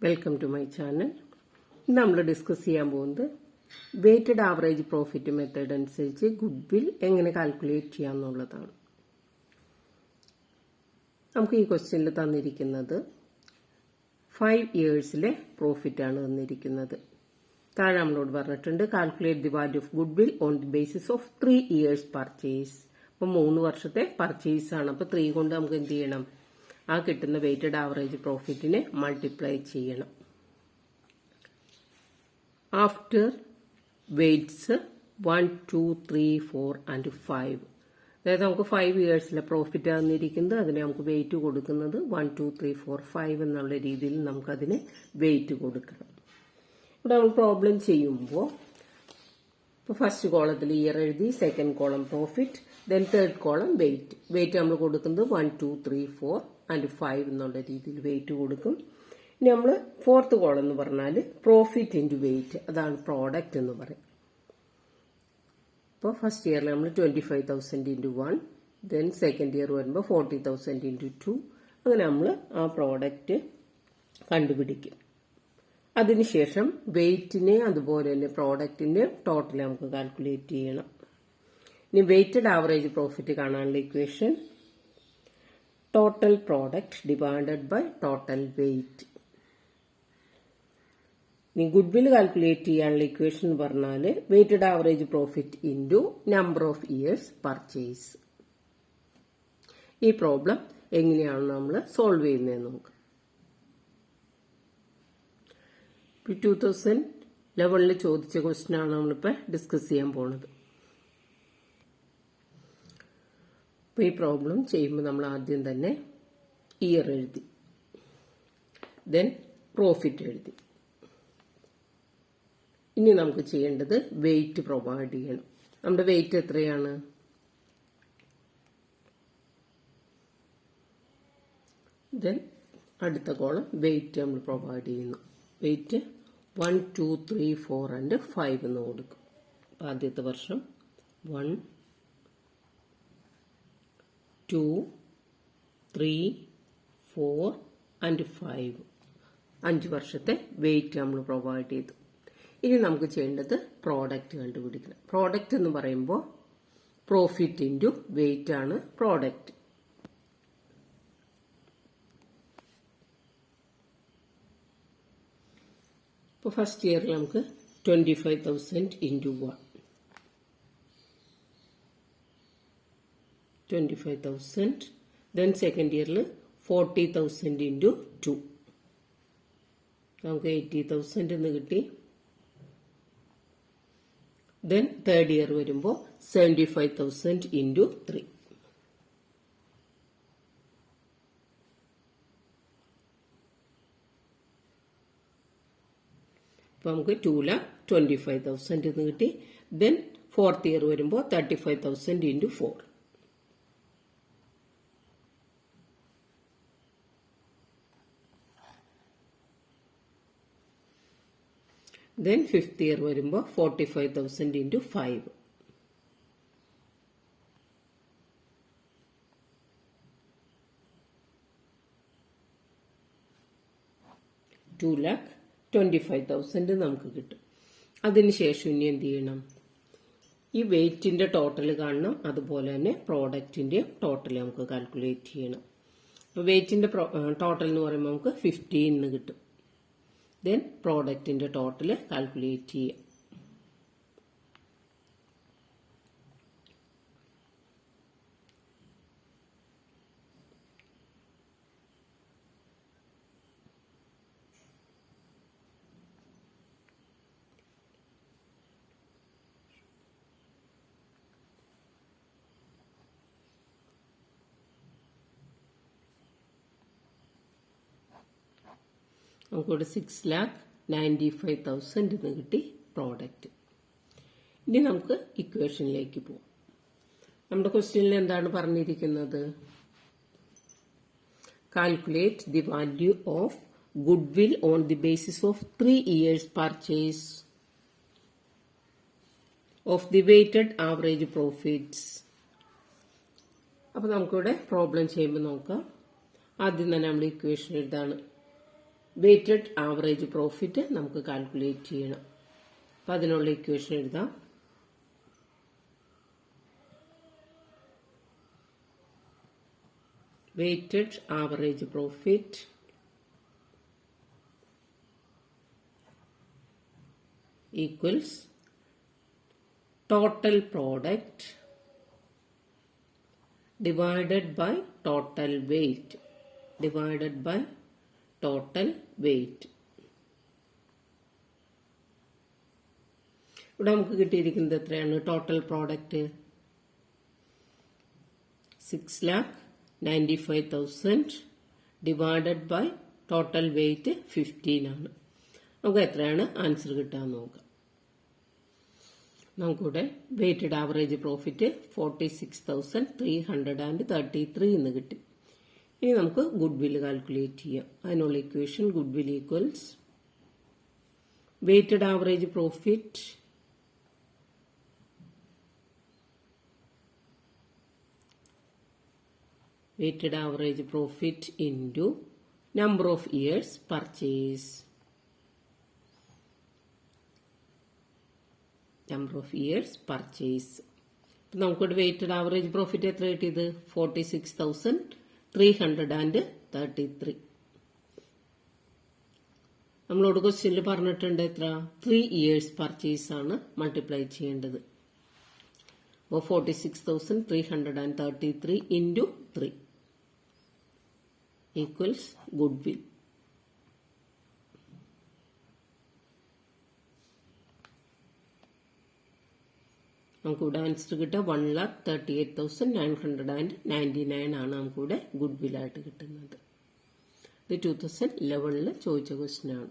Welcome to my channel. ഇന്ന് നമ്മൾ discuss ചെയ്യാൻ പോകുന്നത് വെയ്റ്റഡ് ആവറേജ് പ്രോഫിറ്റ് മെത്തേഡ് അനുസരിച്ച് ഗുഡ്വിൽ എങ്ങനെ കാൽക്കുലേറ്റ് ചെയ്യാമെന്നുള്ളതാണ്. നമുക്ക് ഈ ക്വസ്റ്റ്യനിൽ തന്നിരിക്കുന്നത് 5 ഇയേഴ്സിലെ പ്രോഫിറ്റാണ് തന്നിരിക്കുന്നത്. താഴെ നമ്മളോട് പറഞ്ഞിട്ടുണ്ട് calculate the value of goodwill on the basis of 3 years purchase. അപ്പം 3 വർഷത്തെ പർച്ചേസ് ആണ്. അപ്പോൾ 3 കൊണ്ട് നമുക്ക് എന്ത് ചെയ്യണം? ആ കിട്ടുന്ന വെയ്റ്റഡ് ആവറേജ് പ്രോഫിറ്റിനെ മൾട്ടിപ്ലൈ ചെയ്യണം. After weights 1, 2, 3, 4 and 5. അതായത് നമുക്ക് 5 ഇയേഴ്സിലെ പ്രോഫിറ്റ് തന്നിരിക്കുന്നത്, അതിനെ നമുക്ക് വെയിറ്റ് കൊടുക്കുന്നത് 1, 2, 3, 4, 5 എന്നുള്ള രീതിയിൽ നമുക്കതിന് വെയിറ്റ് കൊടുക്കണം. ഇവിടെ നമ്മൾ പ്രോബ്ലം ചെയ്യുമ്പോൾ ഇപ്പോൾ ഫസ്റ്റ് കോളത്തിൽ ഇയർ എഴുതി, second column profit, then third column weight. Weight നമ്മൾ കൊടുക്കുന്നത് 1, 2, 3, 4 ആൻഡ് 5 എന്നുള്ള രീതിയിൽ വെയിറ്റ് കൊടുക്കും. ഇനി നമ്മൾ ഫോർത്ത് കോളം എന്ന് പറഞ്ഞാൽ പ്രോഫിറ്റ് ഇൻറ്റു വെയിറ്റ്, അതാണ് പ്രോഡക്റ്റ് എന്ന് പറയും. ഇപ്പോൾ ഫസ്റ്റ് ഇയറിൽ നമ്മൾ 25,000 ഇൻറ്റു 1, ദെൻ സെക്കൻഡ് ഇയർ വരുമ്പോൾ 40,000 ഇൻറ്റു 2, അങ്ങനെ നമ്മൾ ആ പ്രോഡക്റ്റ് കണ്ടുപിടിക്കും. അതിനുശേഷം വെയിറ്റിനെ അതുപോലെ തന്നെ പ്രോഡക്റ്റിന്റെ ടോട്ടൽ നമുക്ക് കാൽക്കുലേറ്റ് ചെയ്യണം. ഇനി വെയ്റ്റഡ് ആവറേജ് പ്രോഫിറ്റ് കാണാനുള്ള equation total product divided by total weight. ഇനി ഗുഡ്വിൽ കാൽക്കുലേറ്റ് ചെയ്യാനുള്ള ഇക്വേഷൻ എന്ന് പറഞ്ഞാൽ weighted average profit into number of years purchase. ഈ പ്രോബ്ലം എങ്ങനെയാണ് നമ്മൾ സോൾവ് ചെയ്യുന്നതെന്ന് നോക്കാം. 2011 ചോദിച്ച ക്വസ്റ്റ്യൻ ആണ് നമ്മളിപ്പോൾ ഡിസ്കസ് ചെയ്യാൻ പോണത്. അപ്പോൾ ഈ പ്രോബ്ലം ചെയ്യുമ്പോൾ നമ്മൾ ആദ്യം തന്നെ ഇയർ എഴുതി, ദെൻ പ്രോഫിറ്റ് എഴുതി. ഇനി നമുക്ക് ചെയ്യേണ്ടത് വെയിറ്റ് പ്രൊവൈഡ് ചെയ്യണം. നമ്മുടെ വെയിറ്റ് എത്രയാണ്? ദെൻ അടുത്ത കോളം വെയിറ്റ് നമ്മൾ പ്രൊവൈഡ് ചെയ്യുന്നു. വെയിറ്റ് 1, 2, 3, 4 ആൻഡ് 5 എന്ന് കൊടുക്കും. ആദ്യത്തെ വർഷം 1, 2, 3, 4 ആൻഡ് 5. 5 വർഷത്തെ വെയിറ്റ് നമ്മൾ പ്രൊവൈഡ് ചെയ്തു. ഇനി നമുക്ക് ചെയ്യേണ്ടത് പ്രോഡക്റ്റ് കണ്ടുപിടിക്കണം. പ്രോഡക്റ്റ് എന്ന് പറയുമ്പോൾ പ്രോഫിറ്റ് ഇൻറ്റു വെയിറ്റ് ആണ് പ്രോഡക്റ്റ്. ഇപ്പോൾ ഫസ്റ്റ് ഇയറിൽ നമുക്ക് 25,000 ഇൻറ്റു 1, 25,000. ദെൻ സെക്കൻഡ് ഇയറിൽ 40,000 ഇൻറ്റു 2, നമുക്ക് 80,000 എന്ന് കിട്ടി. ദെൻ തേർഡ് ഇയർ വരുമ്പോൾ 75,000 ഇൻറ്റു 3, അപ്പോൾ നമുക്ക് 2,25,000 എന്ന് കിട്ടി. ദെൻ ഫോർത്ത് ഇയർ വരുമ്പോൾ 35,000 ഇൻറ്റു 4, ദെൻ ഫിഫ്ത്ത് ഇയർ വരുമ്പോൾ 45,000 ഇൻറ്റു 5, $2,25,000 നമുക്ക് കിട്ടും. അതിനുശേഷം ഇനി എന്ത് ചെയ്യണം? ഈ വെയിറ്റിന്റെ ടോട്ടൽ കാണണം, അതുപോലെ തന്നെ പ്രോഡക്റ്റിന്റെ ടോട്ടൽ നമുക്ക് കാൽക്കുലേറ്റ് ചെയ്യണം. അപ്പോൾ വെയിറ്റിന്റെ ടോട്ടൽ എന്ന് പറയുമ്പോൾ നമുക്ക് 15 കിട്ടും. ദെൻ പ്രോഡക്റ്റിന്റെ ടോട്ടൽ കാൽക്കുലേറ്റ് ചെയ്യാം. നമുക്കിവിടെ 6,95,000 എന്ന് കിട്ടി പ്രോഡക്റ്റ്. ഇനി നമുക്ക് ഇക്വേഷനിലേക്ക് പോകാം. നമ്മുടെ ക്വസ്റ്റ്യനിൽ എന്താണ് പറഞ്ഞിരിക്കുന്നത്? Calculate the value of goodwill on the basis of 3 years purchase of the weighted average profits. അപ്പോൾ നമുക്കിവിടെ പ്രോബ്ലം ചെയ്യുമ്പോൾ നോക്കാം. ആദ്യം തന്നെ നമ്മൾ ഇക്വേഷൻ എഴുതാണ്. വെയ്റ്റഡ് ആവറേജ് പ്രോഫിറ്റ് നമുക്ക് കാൽക്കുലേറ്റ് ചെയ്യണം. അപ്പം അതിനുള്ള ഇക്വേഷൻ എഴുതാം. Weighted average profit equals total product divided by total weight divided by total weight. ഇവിടെ നമുക്ക് കിട്ടിയിരിക്കുന്നത് എത്രയാണ്? Total product 6,95,000 divided by total weight 15 ആണ്. നമുക്ക് എത്രയാണ് ആൻസർ കിട്ടാൻ നോക്കാം. നമുക്കിവിടെ വെയ്റ്റഡ് ആവറേജ് പ്രോഫിറ്റ് 46,333 എന്ന് കിട്ടി. ഇനി നമുക്ക് ഗുഡ് വിൽ കാൽക്കുലേറ്റ് ചെയ്യാം. അതിനുള്ള equation good will equals weighted average profit into number of years purchase. Number of years purchase. നമുക്കിവിടെ വെയ്റ്റഡ് ആവറേജ് പ്രോഫിറ്റ് എത്ര കിട്ടിയത്? 46,333. നമ്മളോട് ക്വസ്റ്റ്യനിൽ പറഞ്ഞിട്ടുണ്ട് എത്ര? 3 ഇയേഴ്സ് പർച്ചേസ് ആണ് മൾട്ടിപ്ലൈ ചെയ്യേണ്ടത്. അപ്പോൾ 46,333 ഇൻറ്റു 3 ഈക്വൽസ് ഗുഡ് വിൽ. നമുക്കിവിടെ ആൻസർ കിട്ടുക 1,38,999 ആണ് നമുക്കിവിടെ ഗുഡ് വില്ലായിട്ട് കിട്ടുന്നത്. ഇത് 2011 ചോദിച്ച ക്വസ്റ്റ്യൻ ആണ്.